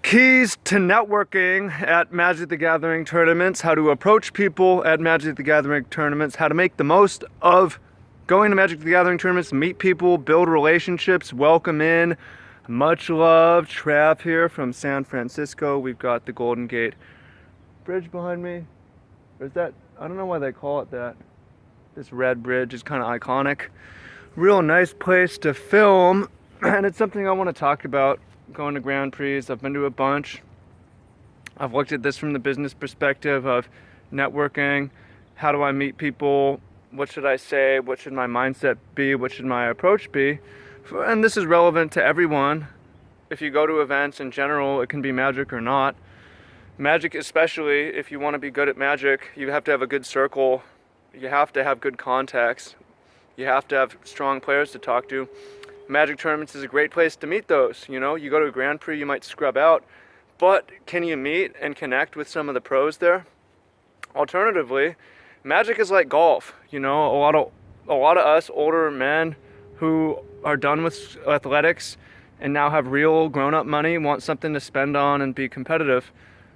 Keys to networking at Magic the Gathering tournaments, how to approach people at Magic the Gathering tournaments, how to make the most of going to Magic the Gathering tournaments, meet people, build relationships, welcome in. Much love, Trav here from San Francisco. We've got the Golden Gate Bridge behind me. Or is that, I don't know why they call it that. This red bridge is kind of iconic. Real nice place to film, and it's something I want to talk about. Going to Grand Prix, I've been to a bunch. I've looked at this from the business perspective of networking. How do I meet people? What should I say? What should my mindset be? What should my approach be? And this is relevant to everyone. If you go to events in general, it can be Magic or not. Magic especially, if you want to be good at Magic, you have to have a good circle. You have to have good contacts. You have to have strong players to talk to. Magic tournaments is a great place to meet those. You know, you go to a Grand Prix, you might scrub out, but can you meet and connect with some of the pros there? Alternatively, Magic is like golf. You know, a lot of us older men who are done with athletics and now have real grown-up money want something to spend on and be competitive.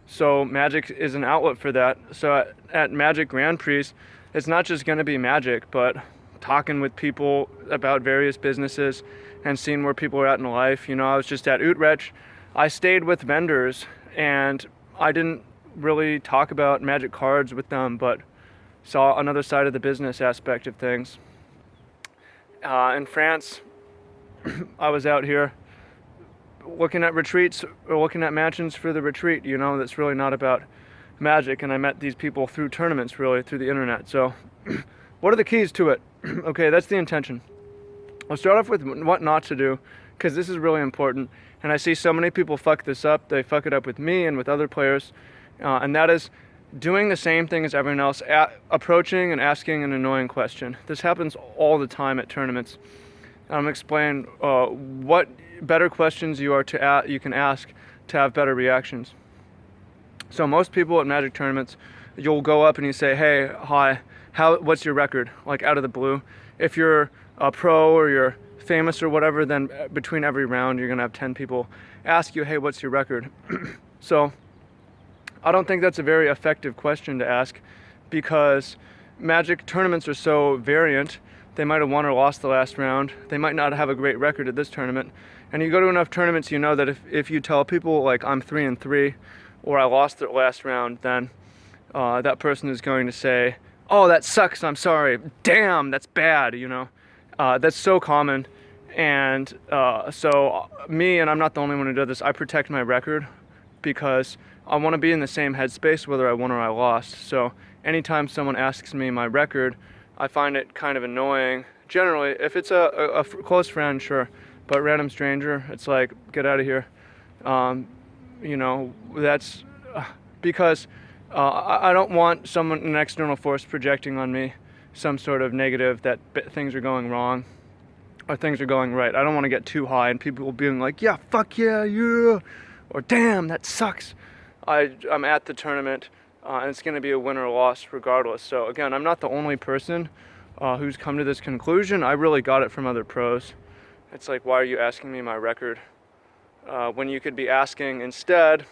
So Magic is an outlet for that. So at Magic Grand Prix, it's not just going to be Magic, but talking with people about various businesses and seeing where people are at in life. You know, I was just at Utrecht. I stayed with vendors and I didn't really talk about Magic cards with them, but saw another side of the business aspect of things. In France, I was out here looking at retreats or looking at mansions for the retreat, you know, that's really not about Magic, and I met these people through tournaments, really, through the internet. So what are the keys to it? Okay, that's the intention. I'll start off with what not to do, because this is really important, and I see so many people fuck this up. They fuck it up with me and with other players, and that is doing the same thing as everyone else, approaching and asking an annoying question. This happens all the time at tournaments. I'm explaining what better questions you can ask to have better reactions. So most people at Magic tournaments, you'll go up and you say, "Hey, hi, what's your record?" Like out of the blue. If you're a pro or you're famous or whatever, then between every round you're gonna have 10 people ask you, "Hey, what's your record?" So I don't think that's a very effective question to ask, because Magic tournaments are so variant. They might have won or lost the last round. They might not have a great record at this tournament. And you go to enough tournaments, you know that if you tell people like I'm 3-3 or I lost the last round, then that person is going to say, "Oh, that sucks, I'm sorry. Damn, that's bad," you know. That's so common. And so me, and I'm not the only one who does this, I protect my record because I want to be in the same headspace whether I won or I lost. So anytime someone asks me my record, I find it kind of annoying. Generally, if it's a close friend, sure. But random stranger, it's like, get out of here. You know, that's because I don't want an external force projecting on me some sort of negative that things are going wrong or things are going right. I don't want to get too high and people being like, "Yeah, fuck yeah, yeah," or "Damn, that sucks." I'm at the tournament and it's going to be a win or loss regardless. So again, I'm not the only person who's come to this conclusion. I really got it from other pros. It's like, why are you asking me my record? When you could be asking instead,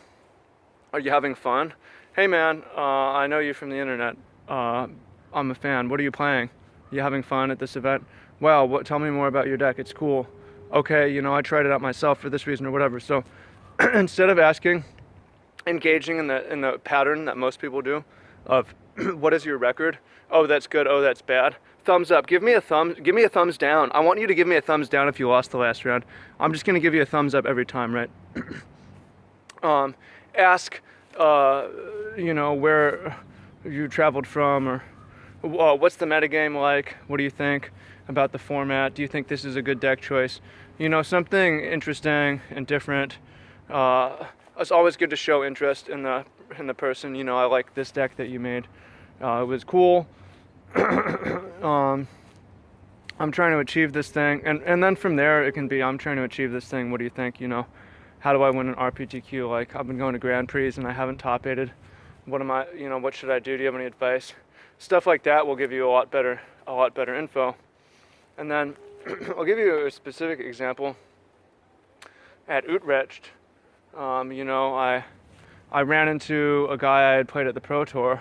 "Are you having fun? Hey man, I know you from the internet. I'm a fan. What are you playing? You having fun at this event? Wow, tell me more about your deck. It's cool. Okay, you know, I tried it out myself for this reason or whatever." So instead of engaging in the pattern that most people do of what is your record? Oh, that's good. Oh, that's bad. Thumbs up. Give me a thumbs down. I want you to give me a thumbs down if you lost the last round. I'm just gonna give you a thumbs up every time, right? Ask, you know, where you traveled from, or what's the metagame like? What do you think about the format? Do you think this is a good deck choice? You know, something interesting and different. It's always good to show interest in the person. You know, I like this deck that you made. It was cool. I'm trying to achieve this thing, and then from there it can be, I'm trying to achieve this thing. What do you think? You know, how do I win an RPTQ? Like, I've been going to Grand Prix and I haven't top aided. What should I do? Do you have any advice? Stuff like that will give you a lot better info. And then I'll give you a specific example. At Utrecht, I ran into a guy I had played at the Pro Tour,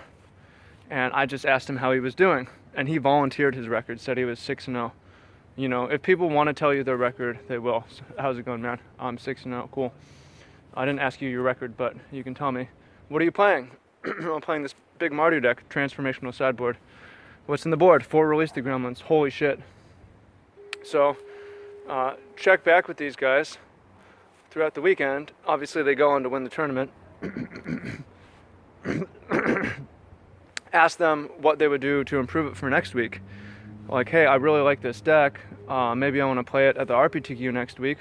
and I just asked him how he was doing, and he volunteered his record, said he was 6-0. If people want to tell you their record, they will. So, how's it going, man? I'm 6-0. Cool. I didn't ask you your record, but you can tell me. What are you playing? I'm playing this big Mardu deck, transformational sideboard. What's in the board? 4 Release the Gremlins. Holy shit. So, check back with these guys throughout the weekend. Obviously, they go on to win the tournament. Ask them what they would do to improve it for next week. Like, hey, I really like this deck. Maybe I want to play it at the RPTQ next week.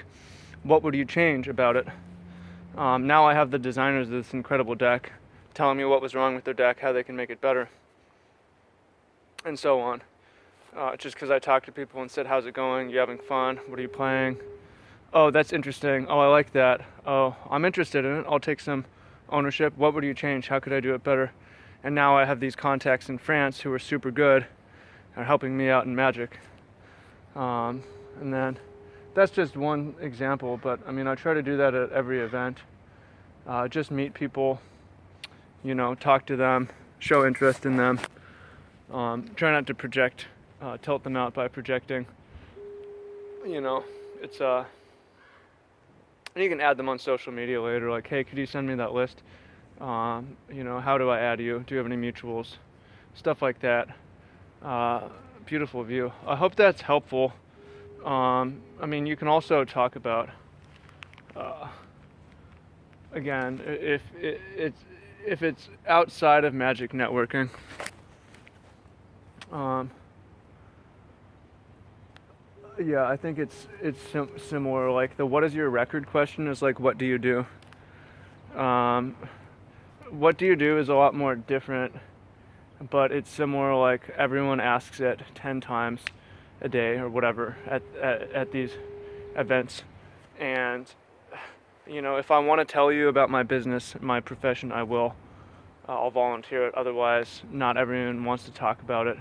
What would you change about it? Now I have the designers of this incredible deck telling me what was wrong with their deck, how they can make it better, and so on. Just because I talked to people and said, how's it going? You having fun? What are you playing? Oh, that's interesting. Oh, I like that. Oh, I'm interested in it. I'll take some ownership. What would you change? How could I do it better? And now I have these contacts in France who are super good, are helping me out in Magic. And then that's just one example, but I mean, I try to do that at every event. Just meet people, talk to them, show interest in them. Try not to project, tilt them out by projecting. It's and you can add them on social media later, like, hey, could you send me that list? How do I add you? Do you have any mutuals? Stuff like that. Beautiful view. I hope that's helpful. You can also talk about, again, if it's outside of Magic networking. Yeah, I think it's similar. Like the what is your record question is like, what do you do? What do you do is a lot more different, but it's similar. Like everyone asks it 10 times a day or whatever at these events. And if I want to tell you about my business, my profession, I will. I'll volunteer it. Otherwise, not everyone wants to talk about it.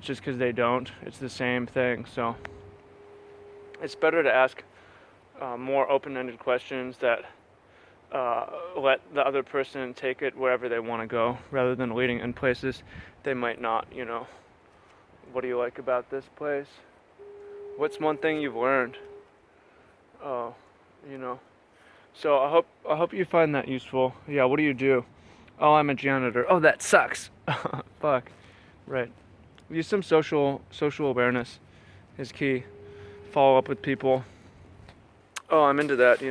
Just because they don't. It's the same thing. So it's better to ask more open-ended questions that let the other person take it wherever they want to go, rather than leading in places they might not. What do you like about this place? What's one thing you've learned? Oh, So I hope you find that useful. Yeah, what do you do? Oh, I'm a janitor. Oh, that sucks. Fuck. Right. Use some social awareness is key. Follow up with people. Oh, I'm into that, Do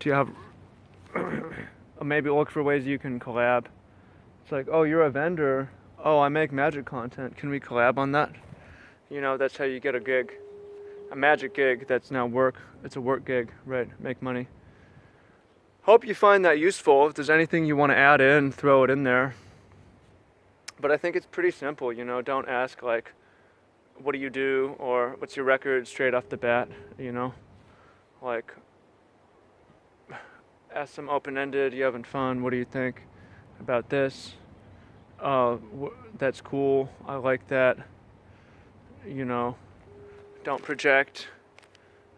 you have maybe look for ways you can collab. It's like, oh, you're a vendor. Oh, I make Magic content. Can we collab on that? That's how you get a gig. A Magic gig that's now work. It's a work gig, right? Make money. Hope you find that useful. If there's anything you want to add in, throw it in there. But I think it's pretty simple, Don't ask like, what do you do, or what's your record straight off the bat, Like, ask some open-ended, you having fun, what do you think about this? That's cool, I like that. Don't project.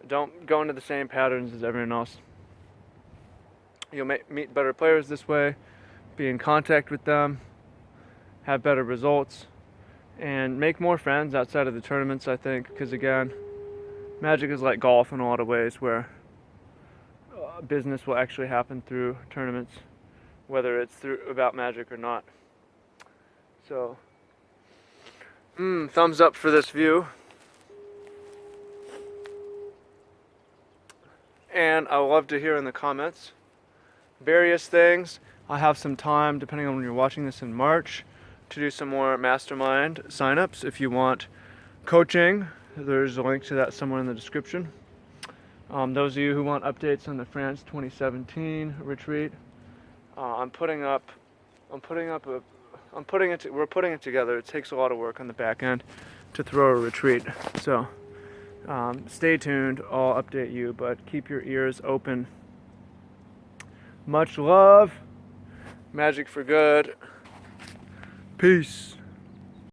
Don't go into the same patterns as everyone else. You'll meet better players this way, be in contact with them, have better results, and make more friends outside of the tournaments, I think, because again, Magic is like golf in a lot of ways, where business will actually happen through tournaments, whether it's about Magic or not. So, thumbs up for this view. And I would love to hear in the comments various things. I have some time, depending on when you're watching this, in March, to do some more mastermind signups. If you want coaching, there's a link to that somewhere in the description. Those of you who want updates on the France 2017 retreat, we're putting it together. It takes a lot of work on the back end to throw a retreat. So stay tuned. I'll update you, but keep your ears open. Much love. Magic for good. Peace.